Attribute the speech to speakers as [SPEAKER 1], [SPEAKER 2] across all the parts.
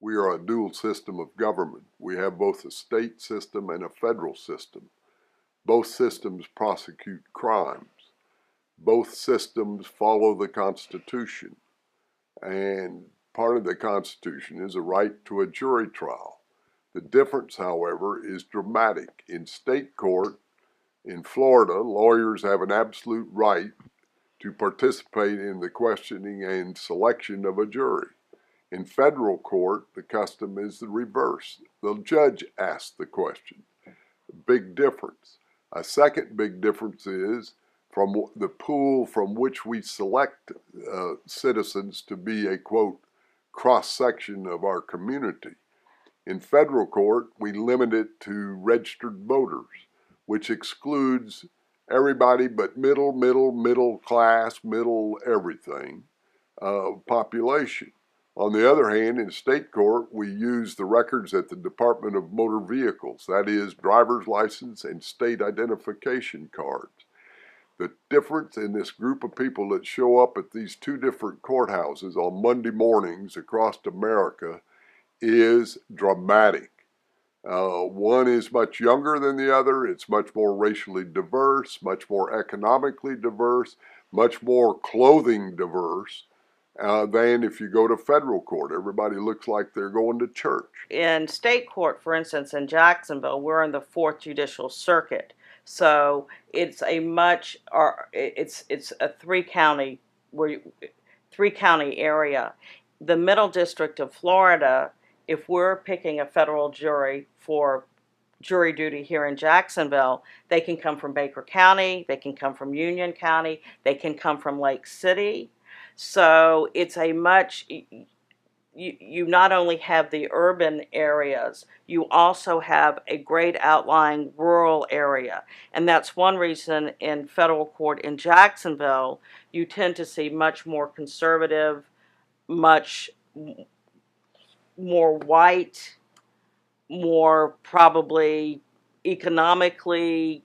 [SPEAKER 1] We are a dual system of government. We have both a state system and a federal system. Both systems prosecute crimes. Both systems follow the Constitution. And part of the Constitution is a right to a jury trial. The difference, however, is dramatic. In state court, in Florida, lawyers have an absolute right to participate in the questioning and selection of a jury. In federal court, the custom is the reverse. The judge asks the question. Big difference. A second big difference is from the pool from which we select citizens to be a, quote, cross-section of our community. In federal court, we limit it to registered voters, which excludes everybody but middle class, middle everything population. On the other hand, in state court, we use the records at the Department of Motor Vehicles, that is, driver's license and state identification cards. The difference in this group of people that show up at these two different courthouses on Monday mornings across America is dramatic. One is much younger than the other. It's much more racially diverse, much more economically diverse, much more clothing diverse than if you go to federal court. Everybody looks like they're going to church.
[SPEAKER 2] In state court, for instance, in Jacksonville, we're in the 4th Judicial Circuit. So it's a three-county area. The Middle District of Florida, if we're picking a federal jury for jury duty here in Jacksonville, they can come from Baker County, they can come from Union County, they can come from Lake City. So it's a much, you not only have the urban areas, you also have a great outlying rural area. And that's one reason in federal court in Jacksonville, you tend to see much more conservative, much more white, more probably economically,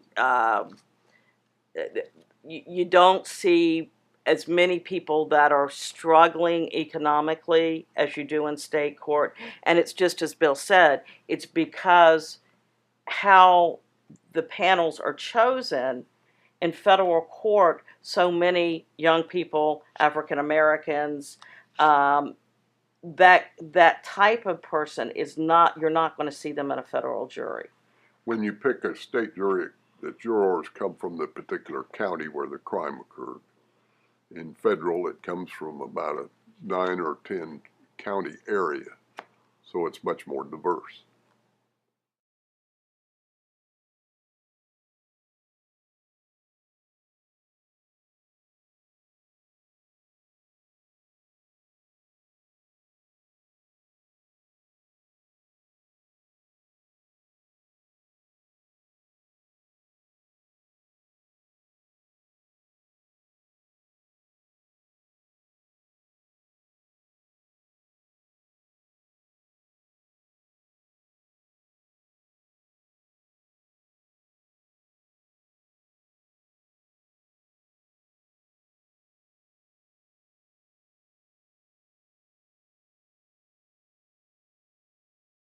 [SPEAKER 2] you don't see as many people that are struggling economically as you do in state court. And it's just as Bill said, it's because how the panels are chosen. In federal court, so many young people, African Americans, that type of person is not, you're not going to see them in a federal jury.
[SPEAKER 1] When you pick a state jury, the jurors come from the particular county where the crime occurred. In federal, it comes from about a 9 or 10 county area, so it's much more diverse.